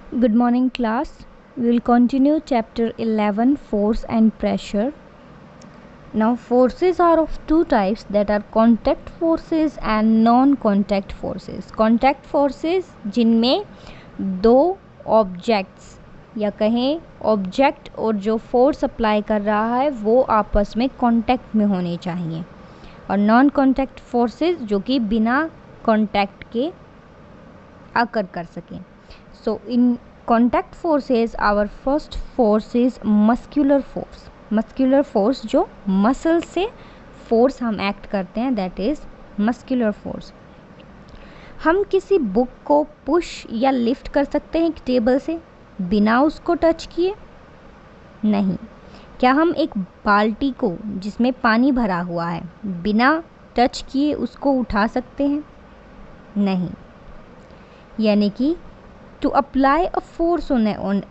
Good morning, class. We will continue chapter 11, Force and Pressure. Now, forces are of two types, that are contact forces and non-contact forces. Contact forces जिनमें दो objects या कहें object और जो force apply कर रहा है वो आपस में कांटेक्ट में होने चाहिए, और नॉन कांटेक्ट फोर्सेस जो कि बिना कांटेक्ट के आकर कर सकें. So in contact forces, our first force is muscular force. Muscular force जो मसल से फोर्स हम एक्ट करते हैं, that is muscular force. हम किसी बुक को पुश या लिफ्ट कर सकते हैं टेबल से बिना उसको टच किए? नहीं. क्या हम एक बाल्टी को जिसमें पानी भरा हुआ है बिना टच किए उसको उठा सकते हैं? नहीं. यानी कि to apply a force on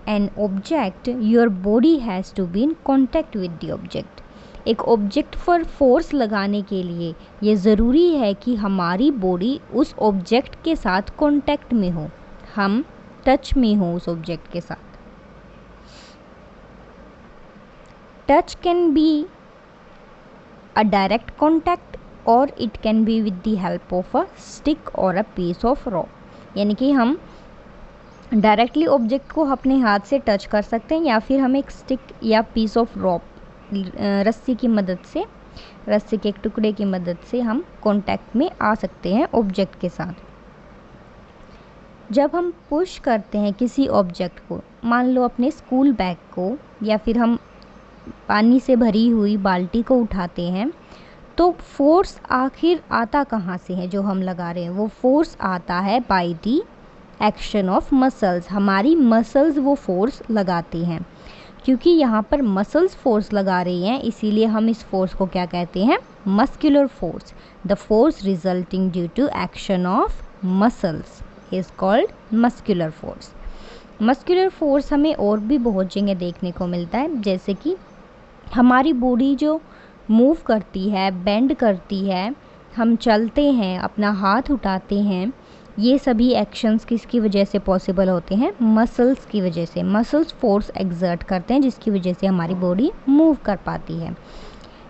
an object, your body has to be in contact with the object. एक ऑब्जेक्ट पर फोर्स लगाने के लिए ये ज़रूरी है कि हमारी बॉडी उस ऑब्जेक्ट के साथ कांटेक्ट में हो, हम टच में हो उस ऑब्जेक्ट के साथ. Touch can be a direct contact और it can be with the help of a stick और अ पीस ऑफ रॉप. यानी कि हम डायरेक्टली ऑब्जेक्ट को अपने हाथ से टच कर सकते हैं या फिर हम एक स्टिक या पीस ऑफ रॉप रस्सी की मदद से, रस्सी के एक टुकड़े की मदद से हम कांटेक्ट में आ सकते हैं ऑब्जेक्ट के साथ. जब हम पुश करते हैं किसी ऑब्जेक्ट को, मान लो अपने स्कूल बैग को या फिर हम पानी से भरी हुई बाल्टी को उठाते हैं, तो फोर्स आखिर आता कहाँ से है जो हम लगा रहे हैं? वो फोर्स आता है by the action of muscles. हमारी मसल्स वो फोर्स लगाती हैं. क्योंकि यहाँ पर मसल्स फोर्स लगा रही हैं, इसीलिए हम इस फोर्स को क्या कहते हैं? Muscular force. The force resulting due to action of muscles is called muscular force. Muscular force हमें और भी बहुत जगह देखने को मिलता है, जैसे कि हमारी बॉडी जो मूव करती है, बेंड करती है, हम चलते हैं, अपना हाथ उठाते हैं, ये सभी एक्शंस किसकी वजह से पॉसिबल होते हैं? मसल्स की वजह से. मसल्स फोर्स एक्सर्ट करते हैं जिसकी वजह से हमारी बॉडी मूव कर पाती है.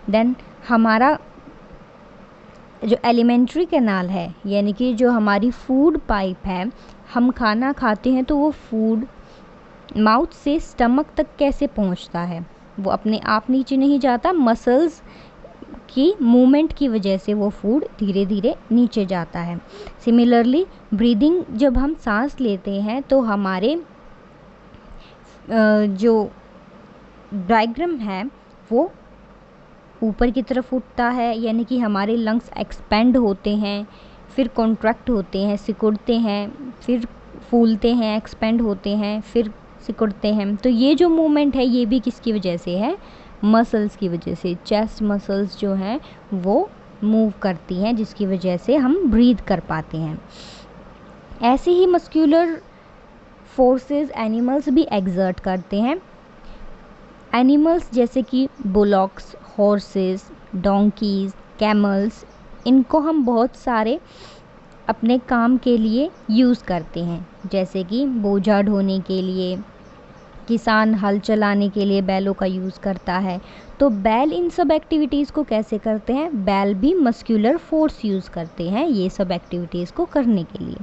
देन हमारा जो एलिमेंट्री कैनाल है, यानी कि जो हमारी फूड पाइप है, हम खाना खाते हैं तो वो फूड माउथ से स्टमक तक कैसे पहुंचता है? वो अपने आप नीचे नहीं जाता, मसल्स की मूवमेंट की वजह से वो फूड धीरे धीरे नीचे जाता है. सिमिलरली ब्रीदिंग, जब हम सांस लेते हैं तो हमारे जो डायग्राम है वो ऊपर की तरफ उठता है, यानी कि हमारे लंग्स एक्सपेंड होते हैं, फिर कॉन्ट्रैक्ट होते हैं, सिकुड़ते हैं, फिर फूलते हैं, एक्सपेंड होते हैं, फिर सिकुड़ते हैं. तो ये जो मूवमेंट है ये भी किसकी वजह से है? मसल्स की वजह से. चेस्ट मसल्स जो हैं वो मूव करती हैं जिसकी वजह से हम ब्रीथ कर पाते हैं. ऐसे ही मस्कुलर फोर्सेस एनिमल्स भी एक्सर्ट करते हैं. एनिमल्स जैसे कि बुलॉक्स, हॉर्सेस, डोंकीज, कैमल्स, इनको हम बहुत सारे अपने काम के लिए यूज़ करते हैं, जैसे कि बोझा ढोने के लिए, किसान हल चलाने के लिए बैलों का यूज़ करता है. तो बैल इन सब एक्टिविटीज़ को कैसे करते हैं? बैल भी मस्कुलर फोर्स यूज़ करते हैं ये सब एक्टिविटीज़ को करने के लिए.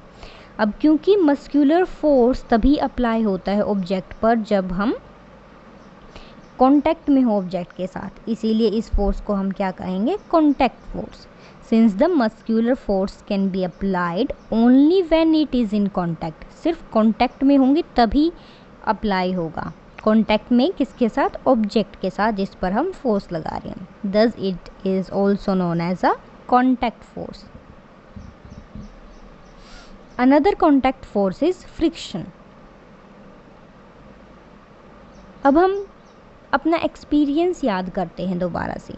अब क्योंकि मस्कुलर फोर्स तभी अप्लाई होता है ऑब्जेक्ट पर जब हम कांटेक्ट में हो ऑब्जेक्ट के साथ, इसीलिए इस फोर्स को हम क्या कहेंगे? Contact force. Since the muscular force can be applied only when it is in contact. सिर्फ कांटेक्ट में होंगे तभी अप्लाई होगा. कांटेक्ट में किसके साथ? ऑब्जेक्ट के साथ जिस पर हम फोर्स लगा रहे हैं. Thus it is also known as a contact force. Another contact force is friction. अब हम अपना एक्सपीरियंस याद करते हैं दोबारा से.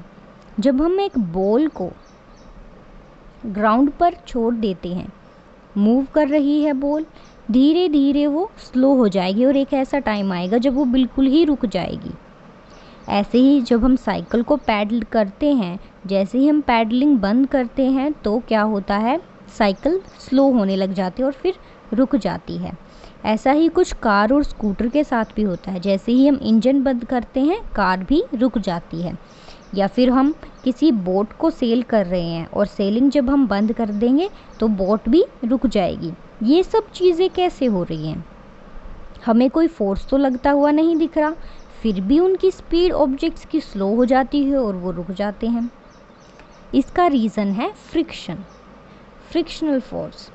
जब हम एक बॉल को ग्राउंड पर छोड़ देते हैं, मूव कर रही है बॉल, धीरे धीरे वो स्लो हो जाएगी और एक ऐसा टाइम आएगा जब वो बिल्कुल ही रुक जाएगी. ऐसे ही जब हम साइकिल को पैडल करते हैं, जैसे ही हम पैडलिंग बंद करते हैं तो क्या होता है? साइकिल स्लो होने लग जाती है और फिर रुक जाती है. ऐसा ही कुछ कार और स्कूटर के साथ भी होता है। जैसे ही हम इंजन बंद करते हैं कार भी रुक जाती है, या फिर हम किसी बोट को सेल कर रहे हैं और सेलिंग जब हम बंद कर देंगे तो बोट भी रुक जाएगी। ये सब चीज़ें कैसे हो रही हैं? हमें कोई फोर्स तो लगता हुआ नहीं दिख रहा, फिर भी उनकी स्पीड ऑब्जेक्ट्स की स्लो हो जाती है और वो रुक जाते हैं। इसका रीज़न है friction, frictional force.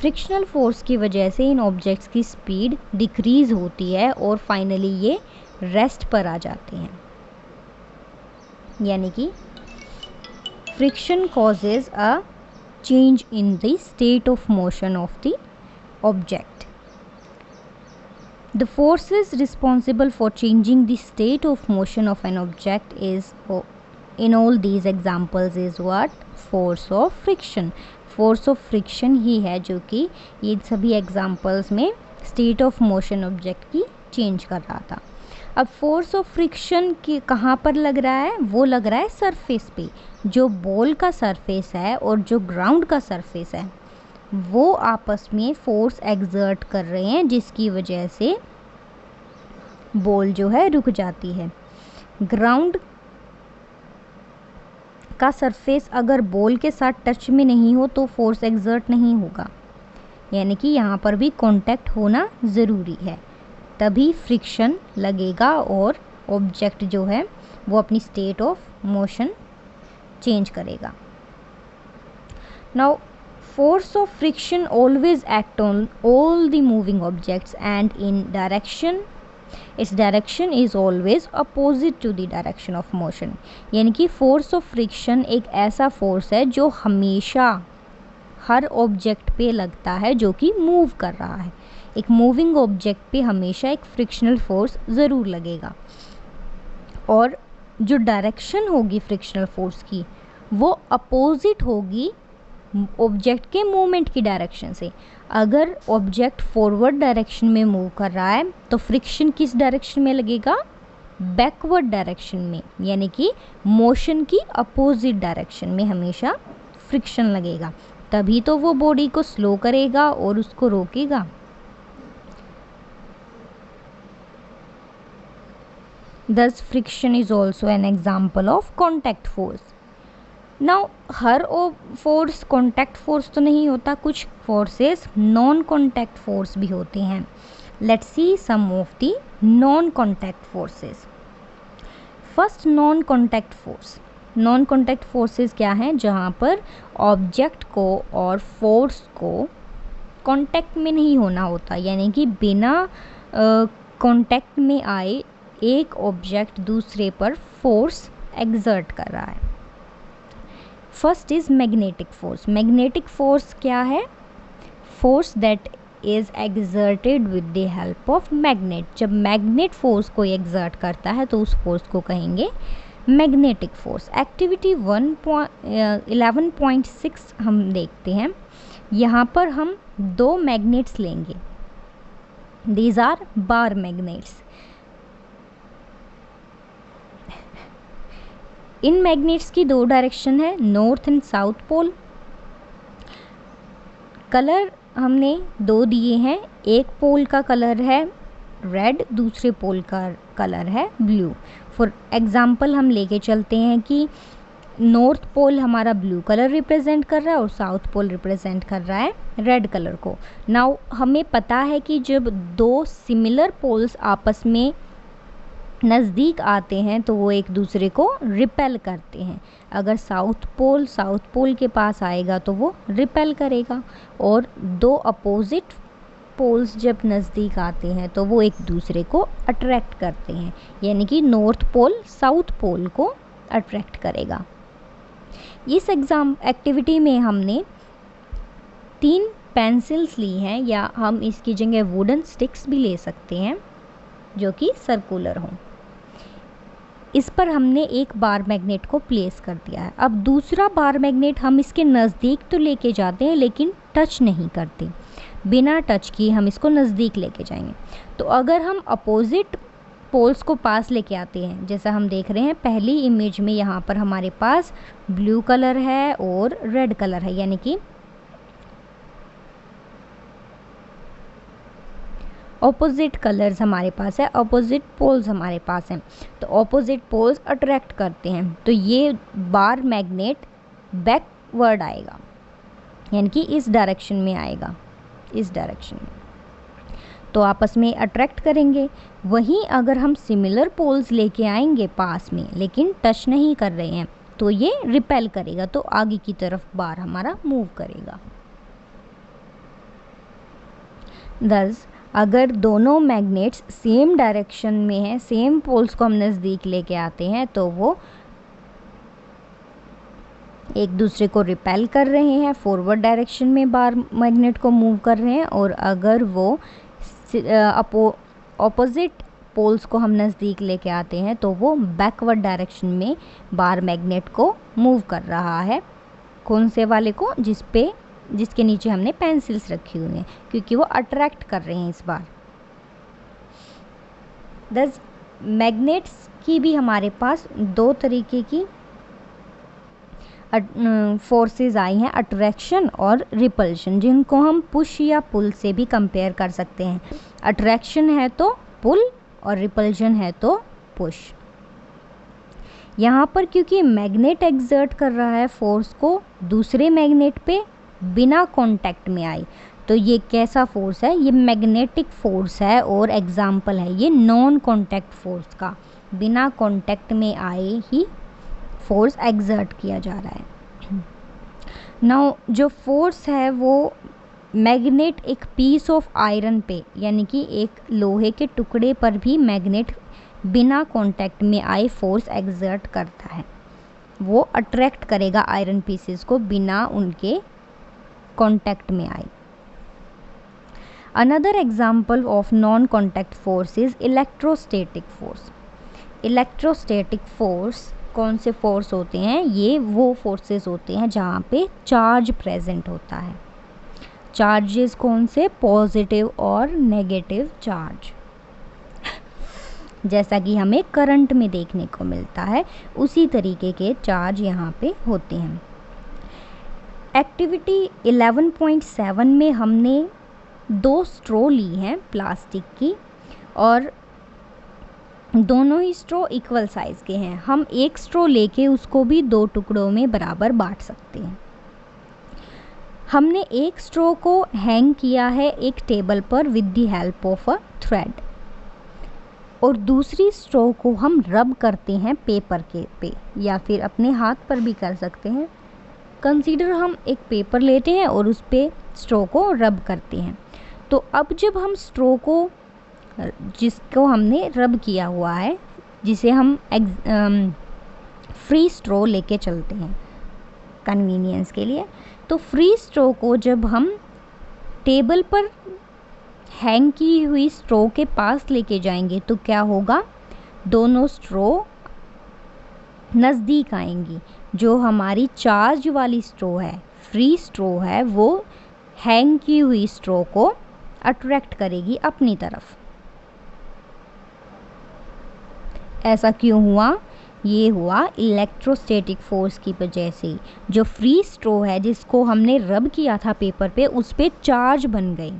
Frictional force की वजह से इन ऑब्जेक्ट्स की स्पीड डिक्रीज़ होती है और फाइनली ये रेस्ट पर आ जाते हैं। यानी कि friction causes a change in the state of motion of the object. The forces responsible for changing the state of motion of an object is, in all these examples, is what? Force of friction. Force of friction ही है जो कि ये सभी examples में state of motion object की change कर रहा था। अब force of friction की कहाँ पर लग रहा है? वो लग रहा है surface पे। जो बॉल का surface है और जो ग्राउंड का surface है वो आपस में फोर्स एक्सर्ट कर रहे हैं, जिसकी वजह से बॉल जो है रुक जाती है। ग्राउंड का सरफेस अगर बॉल के साथ टच में नहीं हो तो फोर्स एक्सर्ट नहीं होगा, यानी कि यहाँ पर भी कांटेक्ट होना ज़रूरी है, तभी फ्रिक्शन लगेगा और ऑब्जेक्ट जो है वो अपनी स्टेट ऑफ मोशन चेंज करेगा। Now force of friction always act on all the moving objects and in direction, its direction is always opposite to the direction of motion। यानी कि force of friction एक ऐसा force है जो हमेशा हर object पे लगता है जो कि मूव कर रहा है। एक मूविंग ऑब्जेक्ट पे हमेशा एक फ्रिक्शनल फोर्स ज़रूर लगेगा और जो डायरेक्शन होगी फ्रिक्शनल फोर्स की वो अपोजिट होगी ऑब्जेक्ट के मूवमेंट की डायरेक्शन से। अगर ऑब्जेक्ट फॉरवर्ड डायरेक्शन में मूव कर रहा है तो फ्रिक्शन किस डायरेक्शन में लगेगा? बैकवर्ड डायरेक्शन में, यानी कि मोशन की अपोजिट डायरेक्शन में हमेशा फ्रिक्शन लगेगा, तभी तो वो बॉडी को स्लो करेगा और उसको रोकेगा। Thus friction is also an example of contact force। Now her force contact force तो नहीं होता, कुछ फोर्सेस नॉन कॉन्टैक्ट फोर्स भी होते हैं। Let's see some of the non contact forces. First non contact force. Non contact forces क्या हैं? जहाँ पर ऑब्जेक्ट को और फोर्स को कॉन्टैक्ट में नहीं होना होता, यानी कि बिना कॉन्टैक्ट में आए एक ऑब्जेक्ट दूसरे पर फोर्स एक्सर्ट कर रहा है। First is magnetic force. Magnetic force क्या है? Force that is exerted with the help of magnet. जब मैग्नेट फोर्स को एक्सर्ट करता है तो उस फोर्स को कहेंगे मैग्नेटिक फोर्स। एक्टिविटी 11.6 हम देखते हैं। यहाँ पर हम दो मैग्नेट्स लेंगे, दीज आर बार मैग्नेट्स। इन मैग्नेट्स की दो डायरेक्शन है, north and south pole. Colour हमने दो दिए हैं, एक पोल का कलर है रेड, दूसरे पोल का कलर है ब्लू। फॉर एग्जांपल हम लेके चलते हैं कि नॉर्थ पोल हमारा ब्लू कलर रिप्रेजेंट कर रहा है और साउथ पोल रिप्रेजेंट कर रहा है रेड कलर को। नाउ हमें पता है कि जब दो सिमिलर पोल्स आपस में नज़दीक आते हैं तो वो एक दूसरे को रिपेल करते हैं। अगर साउथ पोल के पास आएगा तो वो रिपेल करेगा, और दो अपोजिट पोल्स जब नज़दीक आते हैं तो वो एक दूसरे को अट्रैक्ट करते हैं, यानी कि नॉर्थ पोल साउथ पोल को अट्रैक्ट करेगा। इस एक्टिविटी में हमने 3 पेंसिल्स ली हैं, या हम इसकी जगह वुडन स्टिक्स भी ले सकते हैं जो कि सर्कुलर हों। इस पर हमने एक बार मैग्नेट को प्लेस कर दिया है। अब दूसरा बार मैग्नेट हम इसके नज़दीक तो लेके जाते हैं लेकिन टच नहीं करते, बिना टच किए हम इसको नज़दीक लेके जाएंगे। तो अगर हम अपोजिट पोल्स को पास लेके आते हैं, जैसा हम देख रहे हैं पहली इमेज में, यहाँ पर हमारे पास ब्लू कलर है और रेड कलर है, यानी कि ऑपोजिट कलर्स हमारे पास है, ऑपोजिट पोल्स हमारे पास हैं, तो ऑपोजिट पोल्स अट्रैक्ट करते हैं, तो ये बार मैग्नेट बैकवर्ड आएगा, यानी कि इस डायरेक्शन में आएगा, इस डायरेक्शन में, तो आपस में अट्रैक्ट करेंगे। वहीं अगर हम सिमिलर पोल्स लेके आएंगे पास में लेकिन टच नहीं कर रहे हैं तो ये रिपेल करेगा, तो आगे की तरफ बार हमारा मूव करेगा। दस अगर दोनों मैग्नेट्स सेम डायरेक्शन में हैं, सेम पोल्स को हम नज़दीक लेके आते हैं, तो वो एक दूसरे को रिपेल कर रहे हैं, फॉरवर्ड डायरेक्शन में बार मैग्नेट को मूव कर रहे हैं। और अगर वो ऑपोजिट पोल्स को हम नज़दीक लेके आते हैं तो वो बैकवर्ड डायरेक्शन में बार मैग्नेट को मूव कर रहा है। कौन से वाले को? जिसके नीचे हमने पेंसिल्स रखी हुई हैं, क्योंकि वो अट्रैक्ट कर रहे हैं इस बार। दस मैग्नेट्स की भी हमारे पास दो तरीके की फोर्सेस आई हैं, अट्रैक्शन और रिपल्शन, जिनको हम पुश या पुल से भी कंपेयर कर सकते हैं। अट्रैक्शन है तो पुल और रिपल्शन है तो पुश। यहाँ पर क्योंकि मैग्नेट एक्सर्ट कर रहा है फोर्स को दूसरे मैग्नेट पे बिना कांटेक्ट में आई, तो ये कैसा फोर्स है? ये मैग्नेटिक फोर्स है और एग्जाम्पल है ये नॉन कांटेक्ट फोर्स का। बिना कांटेक्ट में आए ही फोर्स एक्सर्ट किया जा रहा है। नाउ जो फोर्स है वो मैग्नेट एक पीस ऑफ आयरन पे, यानी कि एक लोहे के टुकड़े पर भी मैग्नेट बिना कांटेक्ट में आए फोर्स एक्सर्ट करता है। वो अट्रैक्ट करेगा आयरन पीसेस को बिना उनके कांटेक्ट में आए। Another example of non contact force is electrostatic force. Electrostatic force कौन से फोर्स होते हैं? ये वो फोर्सेस होते हैं जहाँ पे चार्ज प्रेजेंट होता है। चार्जेस कौन से? पॉजिटिव और नेगेटिव चार्ज। जैसा कि हमें करंट में देखने को मिलता है, उसी तरीके के चार्ज यहाँ पे होते हैं। एक्टिविटी 11.7 में हमने दो स्ट्रॉ ली हैं प्लास्टिक की, और दोनों ही स्ट्रॉ इक्वल साइज़ के हैं। हम एक स्ट्रॉ लेके उसको भी दो टुकड़ों में बराबर बांट सकते हैं। हमने एक स्ट्रॉ को हैंग किया है एक टेबल पर with the help of a thread, और दूसरी स्ट्रॉ को हम रब करते हैं पेपर के पे, या फिर अपने हाथ पर भी कर सकते हैं। कंसीडर हम एक पेपर लेते हैं और उस पे स्ट्रॉ को रब करते हैं। तो अब जब हम स्ट्रॉ को, जिसको हमने रब किया हुआ है, जिसे हम फ्री स्ट्रॉ लेके चलते हैं कन्वीनियंस के लिए, तो फ्री स्ट्रॉ को जब हम टेबल पर हैंग की हुई स्ट्रॉ के पास लेके जाएंगे तो क्या होगा? दोनों स्ट्रॉ नज़दीक आएंगी। जो हमारी चार्ज वाली स्ट्रॉ है, फ्री स्ट्रॉ है, वो हैंग की हुई स्ट्रॉ को अट्रैक्ट करेगी अपनी तरफ। ऐसा क्यों हुआ? ये हुआ इलेक्ट्रोस्टैटिक फोर्स की वजह से। जो फ्री स्ट्रॉ है जिसको हमने रब किया था पेपर पे, उस पे चार्ज बन गई।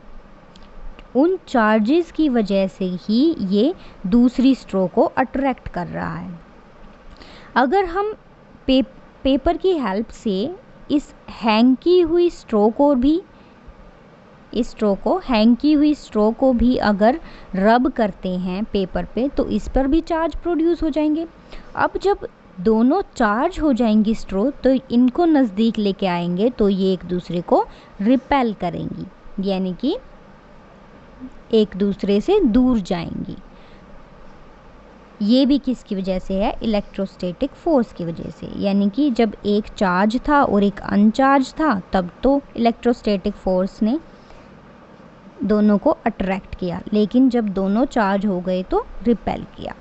उन चार्जेस की वजह से ही ये दूसरी स्ट्रॉ को अट्रैक्ट कर रहा है। अगर हम पेपर की हेल्प से इस हैंग की हुई स्ट्रॉ को भी, इस स्ट्रॉ को हैंग की हुई स्ट्रॉ को भी अगर रब करते हैं पेपर पे, तो इस पर भी चार्ज प्रोड्यूस हो जाएंगे। अब जब दोनों चार्ज हो जाएंगी स्ट्रॉ, तो इनको नज़दीक लेके आएंगे तो ये एक दूसरे को रिपेल करेंगी, यानी कि एक दूसरे से दूर जाएंगी। ये भी किसकी वजह से है? इलेक्ट्रोस्टैटिक फोर्स की वजह से। यानी कि जब एक चार्ज था और एक अनचार्ज था, तब तो इलेक्ट्रोस्टैटिक फोर्स ने दोनों को अट्रैक्ट किया, लेकिन जब दोनों चार्ज हो गए तो रिपेल किया।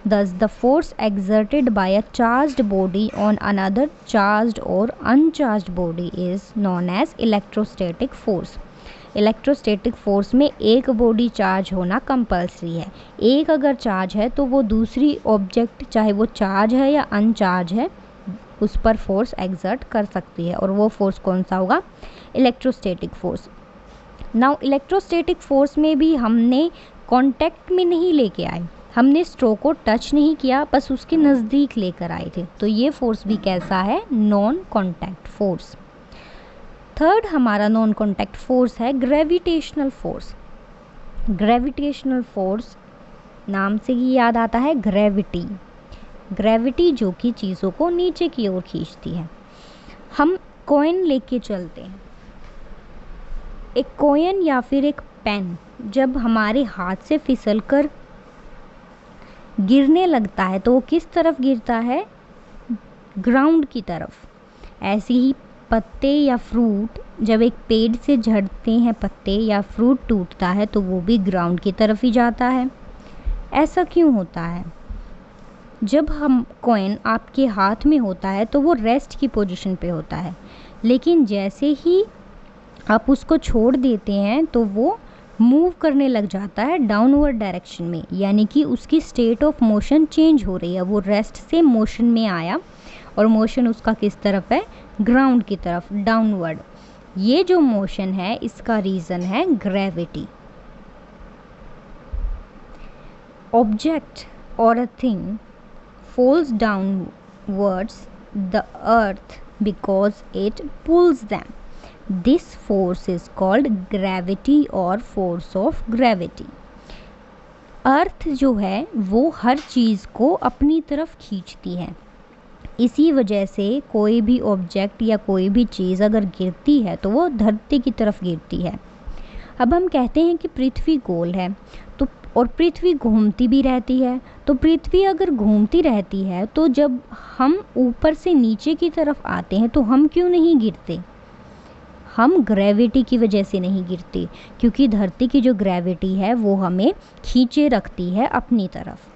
Thus, the force exerted by a charged body on another charged or uncharged body is known as electrostatic force. Electrostatic force में एक बॉडी चार्ज होना कंपल्सरी है। एक अगर चार्ज है तो वो दूसरी ऑब्जेक्ट, चाहे वो चार्ज है या अनचार्ज है, उस पर फोर्स एक्सर्ट कर सकती है, और वो फोर्स कौन सा होगा? Electrostatic force. Now electrostatic force में भी हमने कांटेक्ट में नहीं लेके आए, हमने स्ट्रो को टच नहीं किया, बस उसके नज़दीक लेकर आए थे, तो ये फोर्स भी कैसा है, नॉन कांटेक्ट फोर्स। थर्ड हमारा नॉन कांटेक्ट फोर्स है ग्रेविटेशनल फोर्स। ग्रेविटेशनल फोर्स नाम से ही याद आता है ग्रेविटी, ग्रेविटी जो कि चीज़ों को नीचे की ओर खींचती है। हम कॉइन लेके चलते हैं, एक कॉइन या फिर एक पेन जब हमारे हाथ से फिसल कर गिरने लगता है तो वो किस तरफ गिरता है, ग्राउंड की तरफ। ऐसे ही पत्ते या फ्रूट जब एक पेड़ से झड़ते हैं पत्ते या फ्रूट टूटता है तो वो भी ग्राउंड की तरफ ही जाता है। ऐसा क्यों होता है? जब हम कॉइन आपके हाथ में होता है तो वो रेस्ट की पोजीशन पे होता है, लेकिन जैसे ही आप उसको छोड़ देते हैं तो वो मूव करने लग जाता है डाउनवर्ड डायरेक्शन में, यानी कि उसकी स्टेट ऑफ मोशन चेंज हो रही है। वो रेस्ट से मोशन में आया और मोशन उसका किस तरफ है, ग्राउंड की तरफ, डाउनवर्ड। ये जो मोशन है इसका रीज़न है ग्रेविटी। ऑब्जेक्ट और a thing falls downwards the earth because it pulls them. This force is called gravity or force of gravity. अर्थ जो है वो हर चीज़ को अपनी तरफ खींचती है, इसी वजह से कोई भी ऑब्जेक्ट या कोई भी चीज़ अगर गिरती है तो वो धरती की तरफ गिरती है। अब हम कहते हैं कि पृथ्वी गोल है तो और पृथ्वी घूमती भी रहती है, तो पृथ्वी अगर घूमती रहती है तो जब हम ऊपर से नीचे की तरफ आते हैं तो हम क्यों नहीं गिरते? हम ग्रेविटी की वजह से नहीं गिरते, क्योंकि धरती की जो ग्रेविटी है वो हमें खींचे रखती है अपनी तरफ।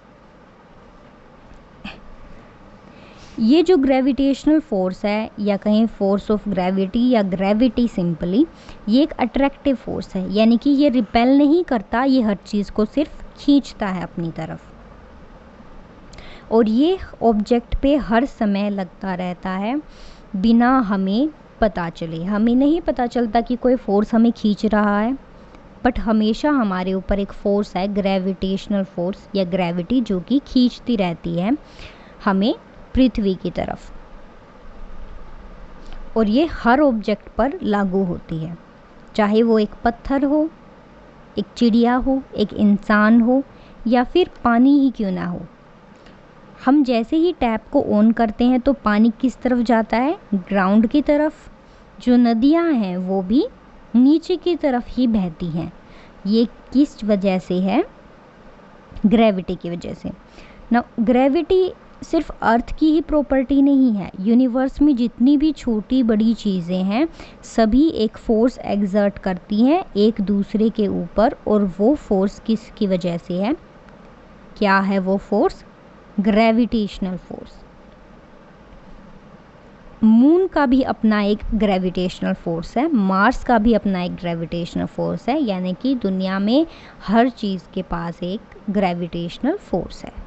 ये जो ग्रेविटेशनल फोर्स है या कहीं फोर्स ऑफ ग्रेविटी या ग्रेविटी सिंपली, ये एक अट्रैक्टिव फोर्स है, यानी कि ये रिपेल नहीं करता, ये हर चीज़ को सिर्फ खींचता है अपनी तरफ। और ये ऑब्जेक्ट पे हर समय लगता रहता है बिना हमें पता चले। हमें नहीं पता चलता कि कोई फोर्स हमें खींच रहा है, बट हमेशा हमारे ऊपर एक फोर्स है ग्रेविटेशनल फोर्स या ग्रेविटी जो कि खींचती रहती है हमें पृथ्वी की तरफ। और ये हर ऑब्जेक्ट पर लागू होती है, चाहे वो एक पत्थर हो, एक चिड़िया हो, एक इंसान हो या फिर पानी ही क्यों ना हो। हम जैसे ही टैप को ऑन करते हैं तो पानी किस तरफ जाता है, ग्राउंड की तरफ। जो नदियाँ हैं वो भी नीचे की तरफ ही बहती हैं। ये किस वजह से है, ग्रेविटी की वजह से ना। ग्रेविटी सिर्फ अर्थ की ही प्रॉपर्टी नहीं है, यूनिवर्स में जितनी भी छोटी बड़ी चीज़ें हैं सभी एक फोर्स एग्जर्ट करती हैं एक दूसरे के ऊपर, और वो फोर्स किसकी वजह से है, क्या है वो फोर्स, ग्रेविटेशनल फोर्स। मून का भी अपना एक ग्रेविटेशनल फोर्स है, मार्स का भी अपना एक ग्रेविटेशनल फोर्स है, यानी कि दुनिया में हर चीज़ के पास एक ग्रेविटेशनल फोर्स है।